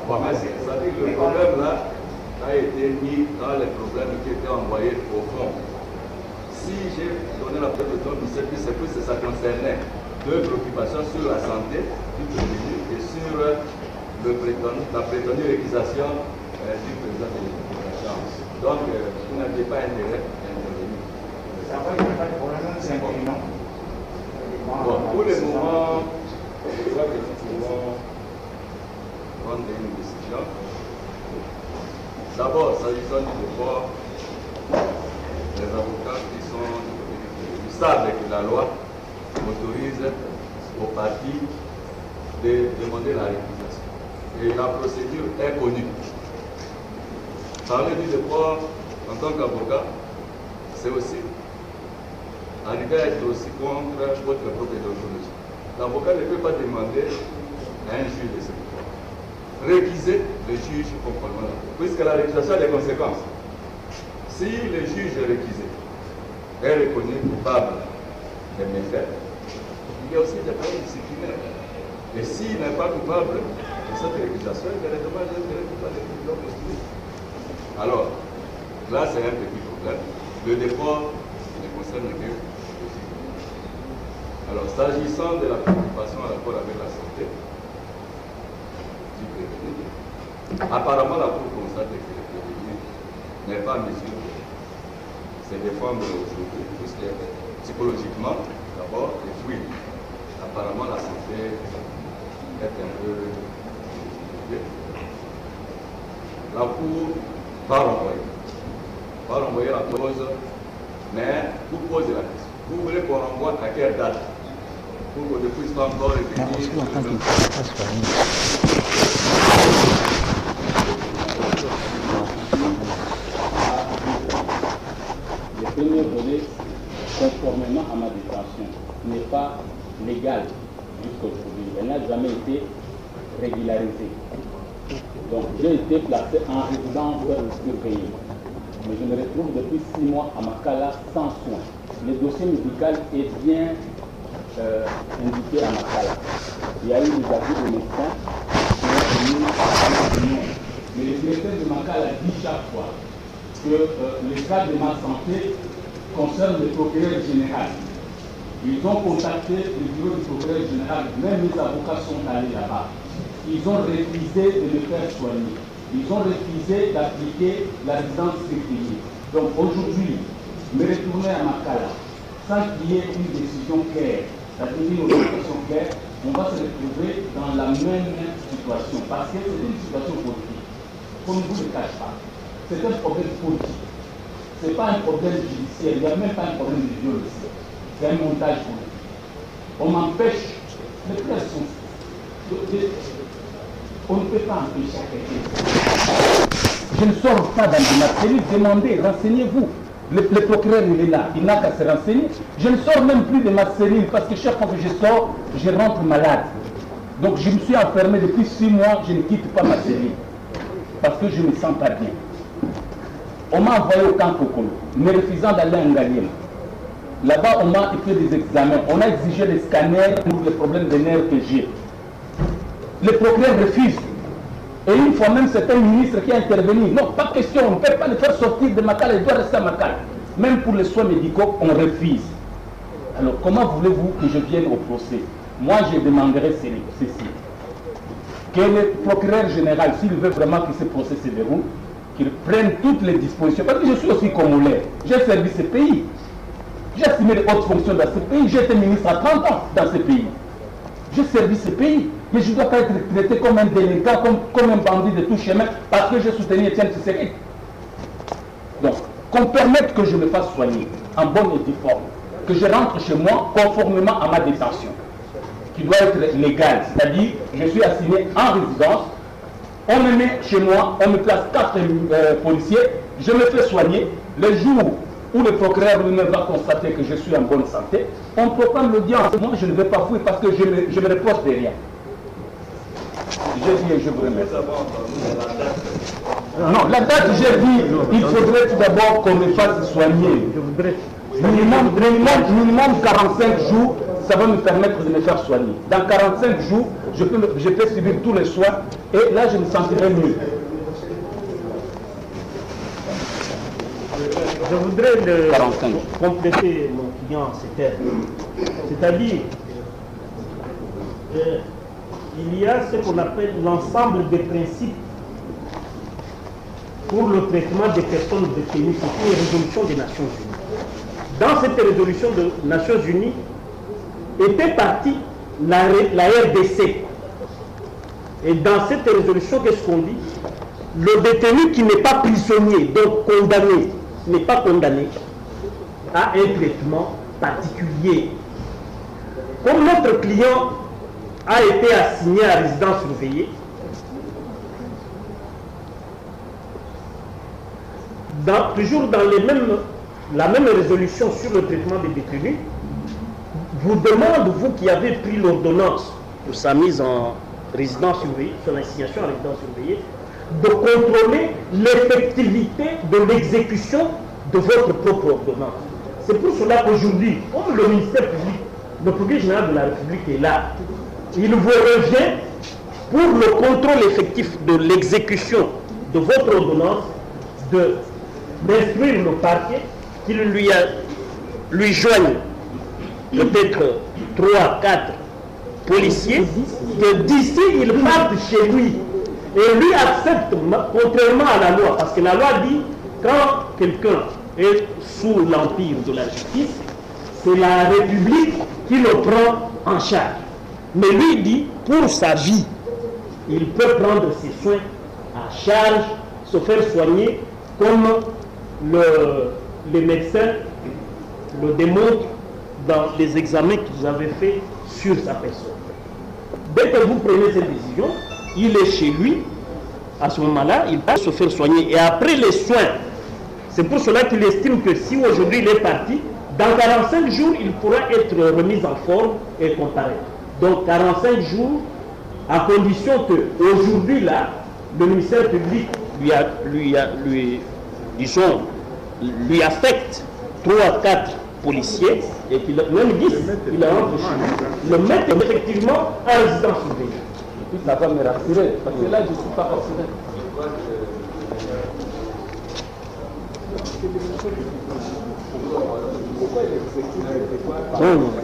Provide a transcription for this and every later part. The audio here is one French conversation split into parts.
C'est-à-dire que le problème là a été mis dans les problèmes qui étaient envoyés au fond. Si j'ai donné la preuve de ton c'est que ça concernait deux préoccupations sur la santé du prévenu et sur la prétendue réquisition du président de l'éducation. Donc, vous n'avez pas intérêt à intervenir. Bon, pour le moment, je crois que nous pouvons prendre une décision. D'abord, s'agissant du déport, les avocats qui savent que la loi autorise aux partis de demander la réquisition. Et la procédure est connue. Parler du déport en tant qu'avocat, c'est aussi arriver à être aussi contre votre propre déontologie. L'avocat ne peut pas demander à un juge de se déport. Réquiser le juge conformément à la loi, puisque la réquisition a des conséquences. Si le juge réquisé est reconnu coupable des méfaits, il y a aussi des problèmes disciplinaires. Et s'il n'est pas coupable de cette réquisition, il y a des dommages d'intérêt qui doivent être posés. Alors, là c'est un petit problème. Le déport ne concerne que le juge. Alors, s'agissant de la préoccupation en rapport avec la santé du prévenu, apparemment la Cour constate que le prévenu n'est pas en mesure de se défendre aujourd'hui, puisque psychologiquement, d'abord, et puis, apparemment la santé est un peu compliquée. La Cour va renvoyer la cause, mais vous posez la question. Vous voulez qu'on renvoie à quelle date pour qu'on ne puisse pas encore revenir. Le premier volet, conformément à ma détention, n'est pas légal jusqu'aujourd'hui. Elle n'a jamais été régularisée. Donc j'ai été placé en résidence surveillée. Mais je me retrouve depuis 6 mois à Makala sans soins. Le dossier médical est bien indiqué à Makala. Il y a eu des avis de médecins qui ont venu. Mais le directeur de Makala dit chaque fois que les cas de ma santé concernent le procureur général. Ils ont contacté le bureau du procureur général, même les avocats sont allés là-bas. Ils ont refusé de me faire soigner. Ils ont refusé d'appliquer la résidence surveillée. Donc aujourd'hui, me retourner à Makala, sans qu'il y ait une décision claire, c'est-à-dire une orientation claire, on va se retrouver dans la même situation. Parce que c'est une situation politique. Qu'on ne vous le cache pas. C'est un problème politique. Ce n'est pas un problème judiciaire. Il n'y a même pas un problème de viol ici. C'est un montage politique. On m'empêche, les frères sont... On ne peut pas empêcher quelqu'un. Je ne sors pas dans ma cellule, demandez, renseignez-vous. Le procureur, il est là, il n'a qu'à se renseigner. Je ne sors même plus de ma cellule parce que chaque fois que je sors, je rentre malade. Donc je me suis enfermé depuis 6 mois, je ne quitte pas ma cellule. Parce que je ne me sens pas bien. On m'a envoyé au camp Kokolo, me refusant d'aller en Ngaliema. Là-bas, on m'a fait des examens. On a exigé des scanners pour les problèmes de nerfs que j'ai. Le procureur refuse. Et une fois même, c'est un ministre qui a intervenu. Non, pas question, on ne peut pas le faire sortir de Makala, il doit rester à Makala. Même pour les soins médicaux, on refuse. Alors, comment voulez-vous que je vienne au procès? Moi, je demanderai ceci. Que le procureur général, s'il veut vraiment que ce procès se déroule, qu'il prenne toutes les dispositions. Parce que je suis aussi congolais. J'ai servi ce pays. J'ai assumé de hautes fonctions dans ce pays. J'ai été ministre à 30 ans dans ce pays. J'ai servi ce pays. Mais je ne dois pas être traité comme un délinquant, comme un bandit de tout chemin, parce que j'ai soutenu Etienne Tshisekedi. Donc, qu'on permette que je me fasse soigner en bonne et due forme, que je rentre chez moi conformément à ma détention, qui doit être légale. C'est-à-dire, je suis assigné en résidence, on me met chez moi, on me place 4 policiers, je me fais soigner. Le jour où le procureur lui-même va constater que je suis en bonne santé, on proclame l'audience. Moi, je ne vais pas fuir parce que je me repose derrière. J'ai dit et je vous remercie. Non, la date, j'ai dit, il faudrait tout d'abord qu'on me fasse soigner. Minimum 45 jours ça va me permettre de me faire soigner. Dans 45 jours, je peux subir tous les soins et là, je me sentirai mieux. Je voudrais compléter mon client en ces termes. C'est-à-dire, il y a ce qu'on appelle l'ensemble des principes pour le traitement des personnes détenues. C'est une résolution des Nations Unies. Dans cette résolution des Nations Unies était partie la RDC. Et dans cette résolution, qu'est-ce qu'on dit? Le détenu qui n'est pas prisonnier, donc condamné, n'est pas condamné, a un traitement particulier. Comme notre client a été assigné à résidence surveillée, toujours dans la même résolution sur le traitement des détenus, vous demande, vous qui avez pris l'ordonnance pour sa mise en résidence surveillée, son assignation à résidence surveillée, de contrôler l'effectivité de l'exécution de votre propre ordonnance. C'est pour cela qu'aujourd'hui, comme le ministère public, le procureur général de la République est là, il vous revient pour le contrôle effectif de l'exécution de votre ordonnance d'instruire le parquet qu'il lui joigne peut-être 3, 4 policiers, que d'ici ils partent chez lui. Et lui accepte, contrairement à la loi, parce que la loi dit quand quelqu'un est sous l'empire de la justice, c'est la République qui le prend en charge. Mais lui dit, pour sa vie, il peut prendre ses soins à charge, se faire soigner comme les médecins le démontrent dans les examens qu'ils avaient faits sur sa personne. Dès que vous prenez cette décision, il est chez lui, à ce moment-là, il va se faire soigner. Et après les soins, c'est pour cela qu'il estime que si aujourd'hui il est parti, dans 45 jours, il pourra être remis en forme et comparé. Donc 45 jours, à condition que aujourd'hui là, le ministère public lui affecte 3 à 4 policiers et qu'il même 10, il rentre chez lui, le mettre effectivement en résidence surveillée. Et puis ça va me rassurer, parce que là je ne suis pas forcément.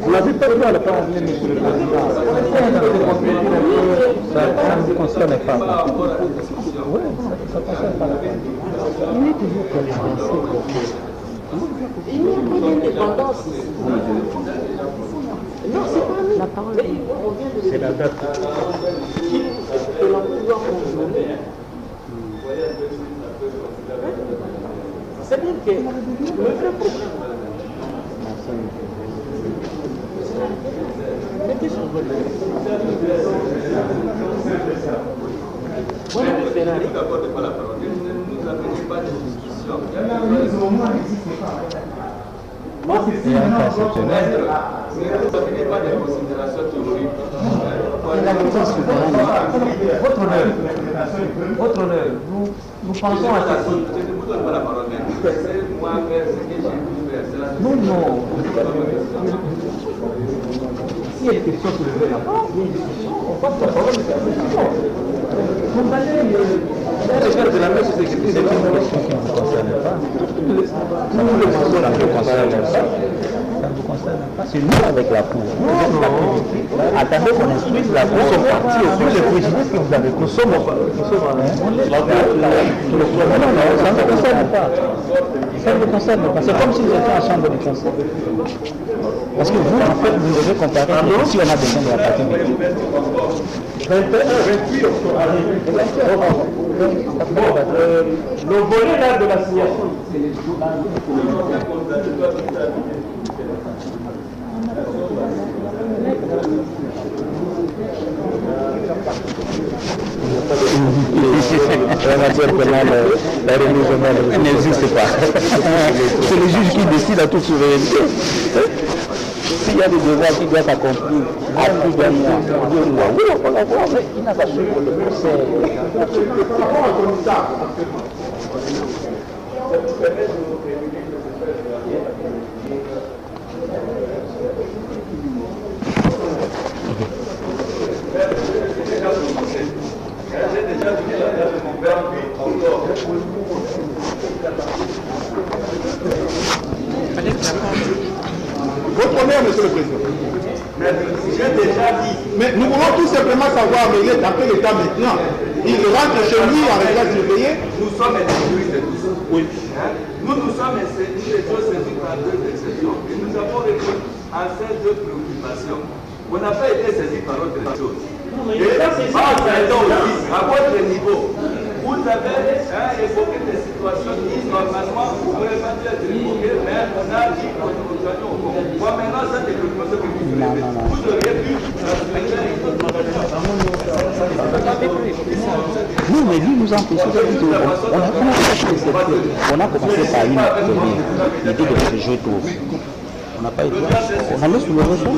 Vous n'avez pas le droit de parler, monsieur le président. Ça ne vous concerne pas. Oui, ça ne concerne pas. Il est toujours connaissé. Il n'y a pas d'indépendance ici. Non, c'est pas nous. La parole est... C'est la date. Que l'on peut voir contrôler. C'est bien que le vrai problème. Mettez sur votre voilà le Ferrari. Moi, c'est un cas exceptionnel. Pas des considérations théoriques. Votre honneur, nous pensons à ça. Je ne vous donne pas la parole, mais c'est moi faire ce que j'ai pu faire. Non, non. S'il y a des questions que vous voulez avoir, il y a une discussion, on passe la parole de la discussion. Vous allez de la messe, c'est une question qui ne vous concerne pas. Nous, le pensons la plus concerne ça. Ça ne vous concerne pas. C'est nous avec la Cour. Attendez qu'on instruise la Cour. Nous sommes partis sur les préjudices que vous avez. Nous sommes non, ça ne vous concerne pas. Ça ne vous concerne pas. C'est comme si vous étiez en chambre de conseil. Parce que vous, en fait, vous devez comparer si on a besoin de la partie. 21, 28 octobre. Le volet là de l'assignation, c'est les jours. En matière pénale, la remise n'existe pas. C'est le juge qui décide à toute souveraineté. S'il y a des devoirs qui doivent accomplir à plus d'un mois, oui, on peut l'avoir, mais il n'a pas suivre le procès. vraiment savoir, mais il est dans quel état maintenant. Il rentre chez lui en résidence surveillée. Nous sommes instruits de tout ça. Oui. Nous sommes saisis par deux exceptions et nous avons répondu à ces deux préoccupations. On n'a pas été saisis par autre chose. Et à votre niveau, vous avez évoqué des situations qui normalement auraient pas dû être évoquées, mais on a dit qu'on nous allons au fond. Moi maintenant, ça c'est quelque chose que vous soulevez. Vous auriez pu respecter une autre Non, mais lui nous a empêché de dire. On a commencé par l'idée de réfugier tous. On n'a pas été. On allait soulever ça.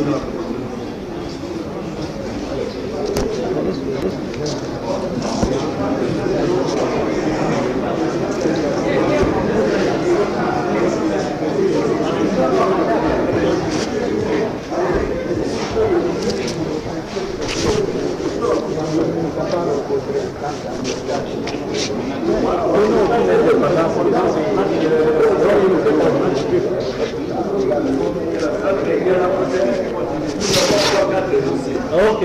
Ok.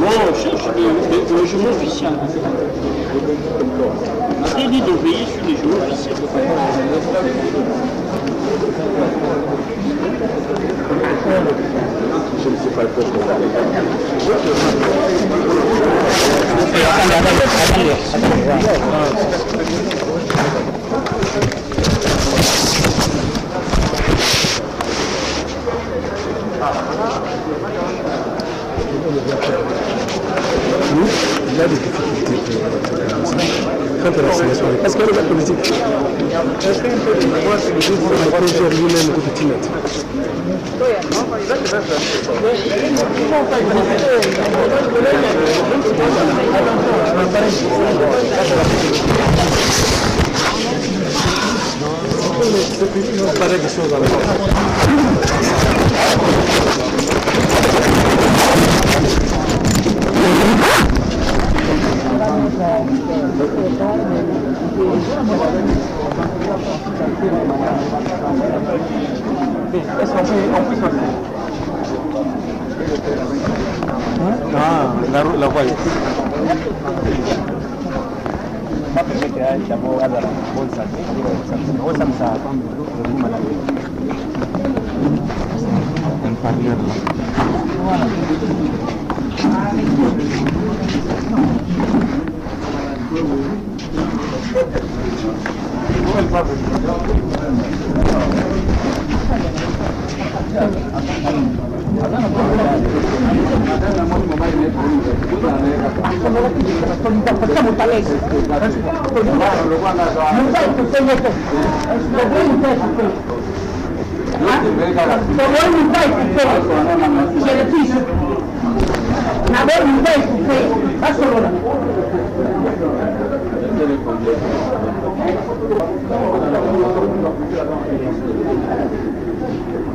Non, je cherche des logements officiels. On a dit de veiller sur les logements officiels. Je ne sais pas pourquoi. Il a des difficultés quand elle a signé parce qu'elle est la politique. Est-ce qu'un peu de droit, c'est le juge qui va gérer lui-même tout petit net? C'est pareil des choses avec la voie.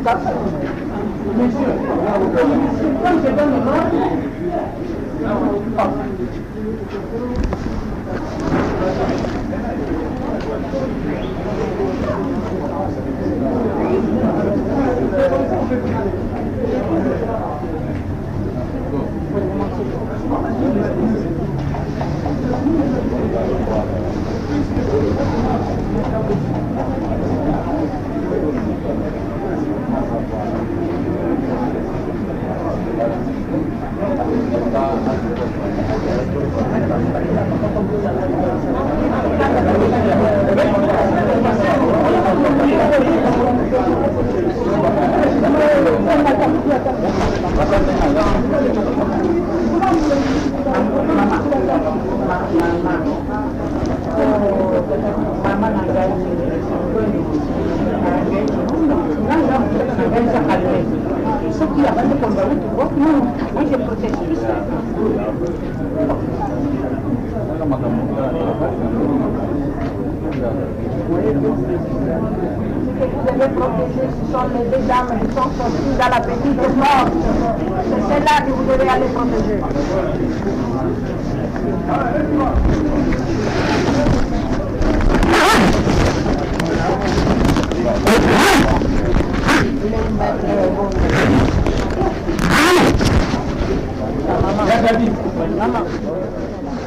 Gracias. famille de protection. Ce que vous devez protéger, ce sont les deux dames qui sont sorties dans la petite porte. C'est celle-là que vous devez aller protéger. Maman.